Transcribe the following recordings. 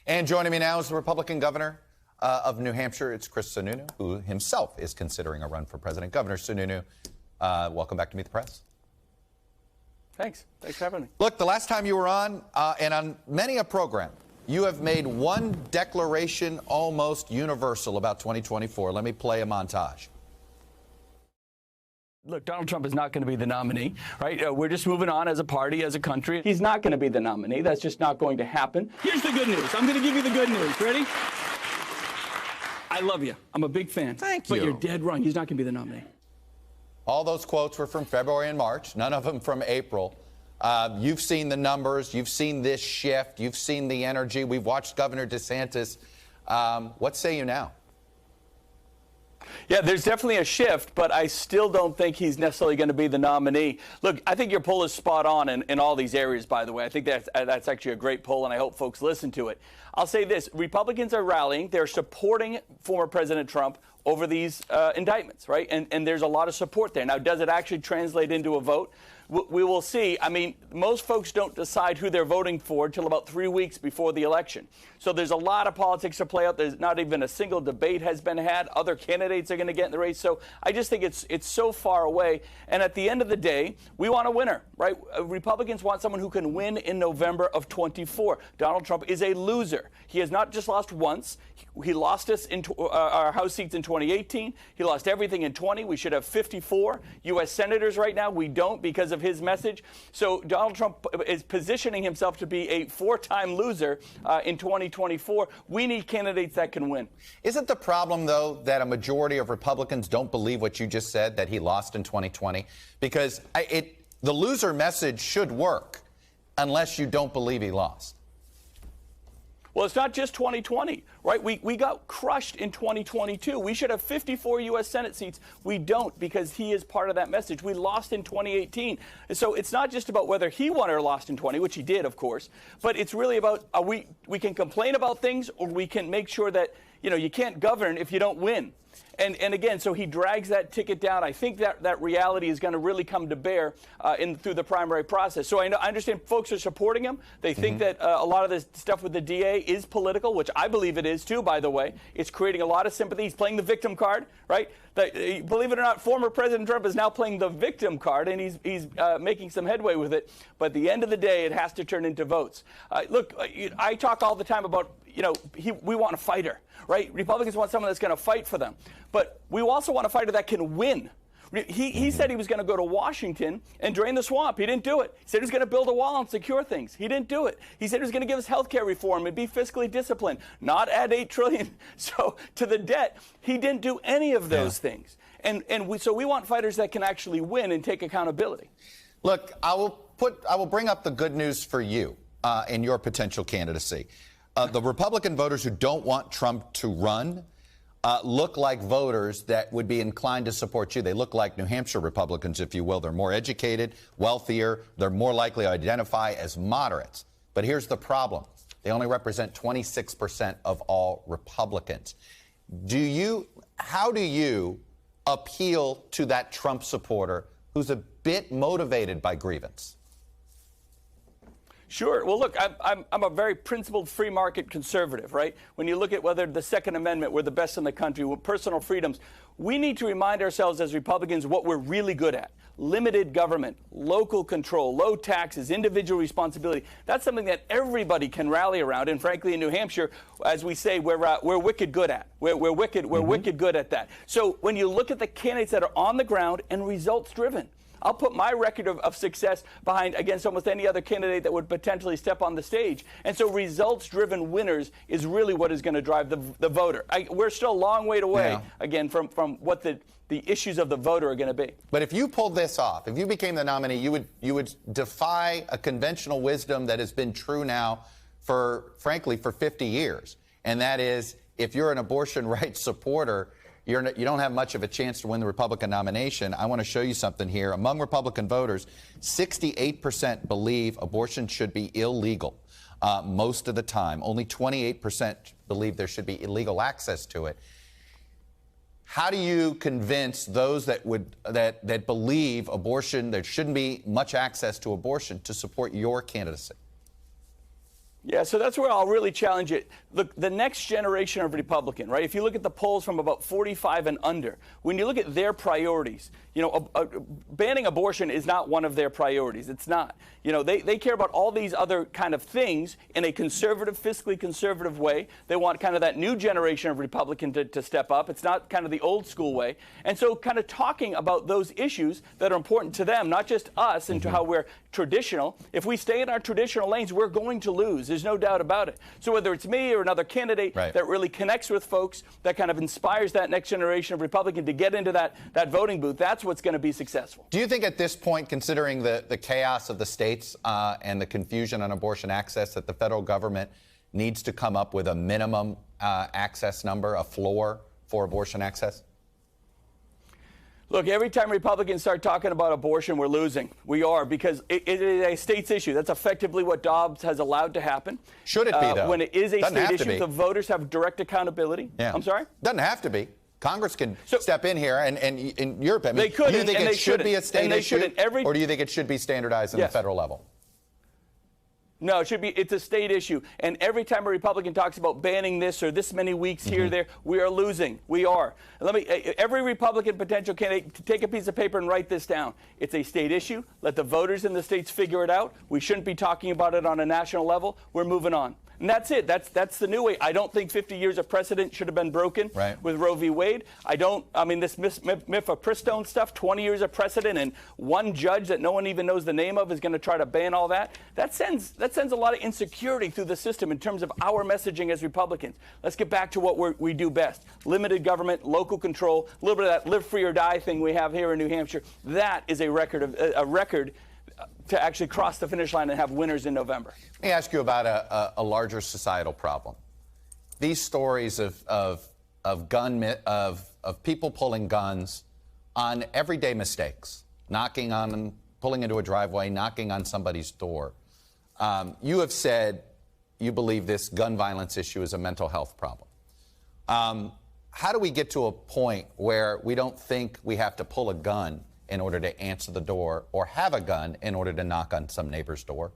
And joining me now is the Republican governor of New Hampshire. It's Chris Sununu, who himself is considering a run for president. Governor Sununu, welcome back to Meet the Press. Thanks for having me. Look, the last time you were on, and on many a program, you have made one declaration almost universal about 2024. Let me play a montage. Look, Donald Trump is not going to be the nominee, right? We're just moving on as a party, as a country. He's not going to be the nominee. That's just not going to happen. Here's the good news. I'm going to give you the good news. Ready? I love you. I'm a big fan. Thank you. But you're dead wrong. He's not going to be the nominee. All those quotes were from February and March, none of them from April. You've seen the numbers. You've seen this shift. You've seen the energy. We've watched Governor DeSantis. What say you now? Yeah, there's definitely a shift, but I still don't think he's necessarily going to be the nominee. Look, I think your poll is spot on in all these areas, by the way. I think that's actually a great poll, and I hope folks listen to it. I'll say this. Republicans are rallying. They're supporting former President Trump over these indictments, right? And there's a lot of support there. Now, does it actually translate into a vote? We will see. I mean, most folks don't decide who they're voting for until about 3 weeks before the election. So there's a lot of politics to play out. There's not even a single debate has been had. Other candidates are going to get in the race. So I just think it's so far away. And at the end of the day, we want a winner, right? Republicans want someone who can win in November of 24. Donald Trump is a loser. He has not just lost once. He lost us in our House seats in 2018. He lost everything in 20. We should have 54 U.S. senators right now. We don't because of his message. So Donald Trump is positioning himself to be a four-time loser in 2024. We need candidates that can win. Isn't the problem, though, that a majority of Republicans don't believe what you just said, that he lost in 2020? Because the loser message should work unless you don't believe he lost. Well, it's not just 2020, right? We got crushed in 2022. We should have 54 U.S. Senate seats. We don't because he is part of that message. We lost in 2018. So it's not just about whether he won or lost in 20, which he did, of course, but it's really about we can complain about things or we can make sure that, you can't govern if you don't win. And again, so he drags that ticket down. I think that reality is going to really come to bear through the primary process. So I understand folks are supporting him. They think that a lot of this stuff with the DA is political, which I believe it is too, by the way. It's creating a lot of sympathy. He's playing the victim card, right? Believe it or not, former President Trump is now playing the victim card, and he's making some headway with it. But at the end of the day, it has to turn into votes. Look, I talk all the time about, we want a fighter, right? Republicans want someone that's going to fight for them. But we also want a fighter that can win. He said he was going to go to Washington and drain the swamp. He didn't do it. He said he was going to build a wall and secure things. He didn't do it. He said he was going to give us health care reform and be fiscally disciplined, not add $8 trillion to the debt. He didn't do any of those things. So we want fighters that can actually win and take accountability. Look, I will bring up the good news for you in your potential candidacy. The Republican voters who don't want Trump to run look like voters that would be inclined to support you. They look like New Hampshire Republicans, if you will. They're more educated, wealthier. They're more likely to identify as moderates. But here's the problem. They only represent 26% of all Republicans. How do you appeal to that Trump supporter who's a bit motivated by grievance? Sure. Well, look, I'm a very principled free market conservative, right? When you look at whether the Second Amendment, we're the best in the country, with personal freedoms, we need to remind ourselves as Republicans what we're really good at. Limited government, local control, low taxes, individual responsibility. That's something that everybody can rally around. And frankly, in New Hampshire, as we say, we're wicked good at. We're wicked good at that. So when you look at the candidates that are on the ground and results driven, I'll put my record of success behind against almost any other candidate that would potentially step on the stage. And so results-driven winners is really what is going to drive the voter. We're still a long way away, again, from what the issues of the voter are going to be. But if you pulled this off, if you became the nominee, you would defy a conventional wisdom that has been true now frankly, for 50 years. And that is, if you're an abortion rights supporter, you don't have much of a chance to win the Republican nomination. I want to show you something here. Among Republican voters, 68% believe abortion should be illegal most of the time. Only 28% believe there should be illegal access to it. How do you convince those that believe abortion, there shouldn't be much access to abortion, to support your candidacy? Yeah, so that's where I'll really challenge it. Look, the next generation of Republican, right? If you look at the polls from about 45 and under, when you look at their priorities, you know, banning abortion is not one of their priorities. It's not. You know, they care about all these other kind of things in a conservative, fiscally conservative way. They want kind of that new generation of Republican to step up. It's not kind of the old school way. And so kind of talking about those issues that are important to them, not just us, and to how we're traditional. If we stay in our traditional lanes, we're going to lose. There's no doubt about it. So whether it's me or another candidate that really connects with folks, that kind of inspires that next generation of Republican to get into that voting booth, that's what's going to be successful. Do you think at this point, considering the chaos of the states and the confusion on abortion access, that the federal government needs to come up with a minimum access number, a floor for abortion access? Look, every time Republicans start talking about abortion, we're losing. We are, because it is a state's issue. That's effectively what Dobbs has allowed to happen. Should it be, though? When it is a Doesn't state have to issue, be. the voters have direct accountability. Yeah. I'm sorry? Doesn't have to be. Congress can step in here, and in your opinion, they could, do you think it should be a state and they issue, shouldn't. or do you think it should be standardized on the federal level? No, it should be. It's a state issue. And every time a Republican talks about banning this or this many weeks here or there, we are losing. We are. Every Republican potential candidate, take a piece of paper and write this down. It's a state issue. Let the voters in the states figure it out. We shouldn't be talking about it on a national level. We're moving on. And that's it. That's the new way. I don't think 50 years of precedent should have been broken with Roe v. Wade. I mean, this mifepristone stuff, 20 years of precedent, and one judge that no one even knows the name of is going to try to ban all that. That sends a lot of insecurity through the system in terms of our messaging as Republicans. Let's get back to what we do best. Limited government, local control, a little bit of that live free or die thing we have here in New Hampshire. That is a record to actually cross the finish line and have winners in November. Let me ask you about a larger societal problem. These stories of people pulling guns on everyday mistakes, pulling into a driveway, knocking on somebody's door. You have said you believe this gun violence issue is a mental health problem. How do we get to a point where we don't think we have to pull a gun in order to answer the door, or have a gun in order to knock on some neighbor's door?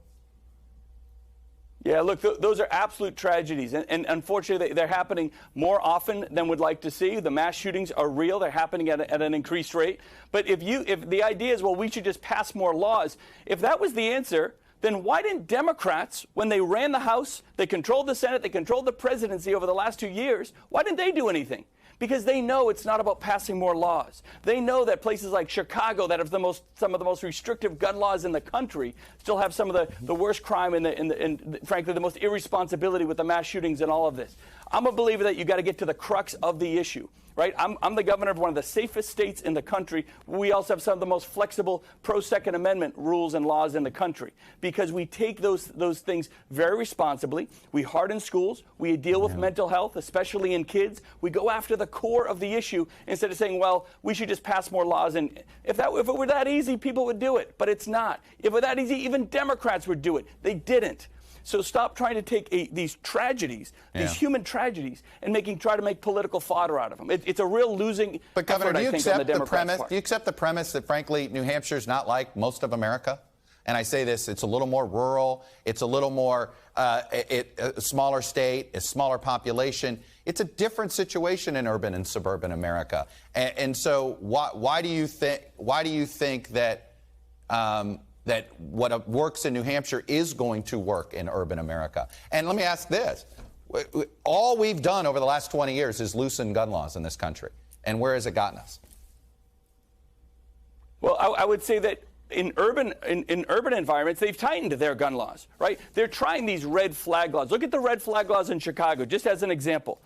Yeah, look, those are absolute tragedies. And unfortunately, they're happening more often than we'd like to see. The mass shootings are real. They're happening at an increased rate. But if the idea is, well, we should just pass more laws, if that was the answer, then why didn't Democrats, when they ran the House, they controlled the Senate, they controlled the presidency over the last 2 years, why didn't they do anything? Because they know it's not about passing more laws. They know that places like Chicago, that have some of the most restrictive gun laws in the country, still have some of the worst crime and frankly the most irresponsibility with the mass shootings and all of this. I'm a believer that you got to get to the crux of the issue. Right? I'm the governor of one of the safest states in the country. We also have some of the most flexible pro-Second Amendment rules and laws in the country, because we take those things very responsibly. We harden schools. We deal with mental health, especially in kids. We go after the core of the issue instead of saying, well, we should just pass more laws. And if it were that easy, people would do it. But it's not. If it were that easy, even Democrats would do it. They didn't. So stop trying to take these tragedies, these human tragedies, and try to make political fodder out of them. It's a real losing But Governor, effort, do you accept the premise? part. Do you accept the premise that, frankly, New Hampshire's not like most of America? And I say this: it's a little more rural. It's a little more a smaller state, a smaller population. It's a different situation in urban and suburban America. And so, why do you think that? That what works in New Hampshire is going to work in urban America? And let me ask this. All we've done over the last 20 years is loosen gun laws in this country. And where has it gotten us? Well, I would say that in urban environments, they've tightened their gun laws, right? They're trying these red flag laws. Look at the red flag laws in Chicago, just as an example.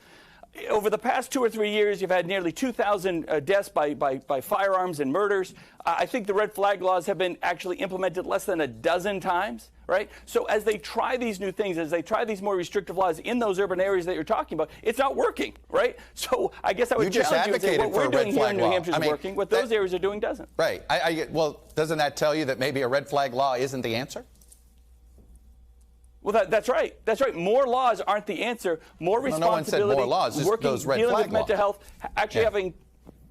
Over the past 2 or 3 years, you've had nearly 2,000 deaths by firearms and murders. I think the red flag laws have been actually implemented less than a dozen times, right? So as they try these new things, as they try these more restrictive laws in those urban areas that you're talking about, it's not working, right? So I guess I would challenge you and say what we're doing here in New Hampshire is working. What those areas are doing doesn't. Right. Well, doesn't that tell you that maybe a red flag law isn't the answer? Well, that's right. That's right. More laws aren't the answer. More responsibility. No one said more laws. Just Working, those red dealing flag with mental laws. health. Actually having.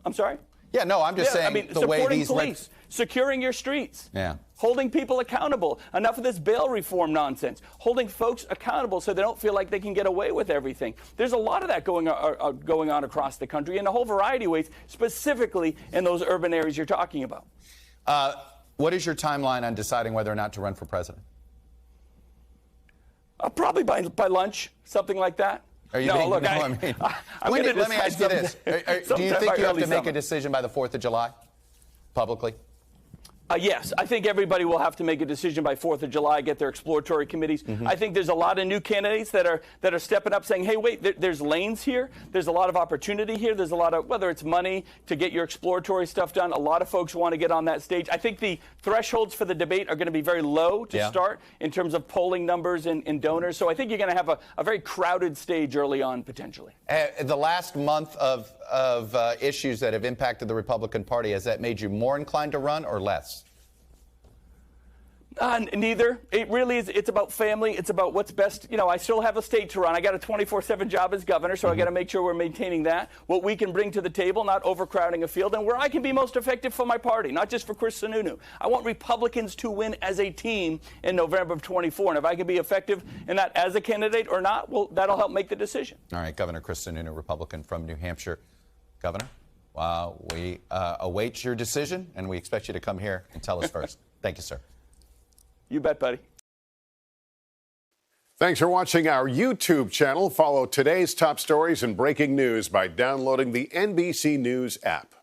I'm sorry. Yeah, no, I'm just saying I mean, the way supporting these police, securing your streets, holding people accountable. Enough of this bail reform nonsense. Holding folks accountable so they don't feel like they can get away with everything. There's a lot of that going on across the country in a whole variety of ways, specifically in those urban areas you're talking about. What is your timeline on deciding whether or not to run for president? Probably by lunch, something like that. Are you let me ask you this. Do you think you have to make a decision by the 4th of July, publicly? Yes, I think everybody will have to make a decision by 4th of July, get their exploratory committees. I think there's a lot of new candidates that are stepping up saying, hey, wait, there's lanes here. There's a lot of opportunity here. There's a lot of, whether it's money to get your exploratory stuff done, a lot of folks want to get on that stage. I think the thresholds for the debate are going to be very low to start in terms of polling numbers and donors. So I think you're going to have a very crowded stage early on, potentially. The last month of issues that have impacted the Republican Party, has that made you more inclined to run or less? Neither. It really is. It's about family. It's about what's best. You know, I still have a state to run. I got a 24/7 job as governor, so I got to make sure we're maintaining that. What we can bring to the table, not overcrowding a field, and where I can be most effective for my party, not just for Chris Sununu. I want Republicans to win as a team in November of 24, and if I can be effective in that as a candidate or not, well, that'll help make the decision. All right, Governor Chris Sununu, Republican from New Hampshire. Governor, we await your decision, and we expect you to come here and tell us first. Thank you, sir. You bet, buddy. Thanks for watching our YouTube channel. Follow today's top stories and breaking news by downloading the NBC News app.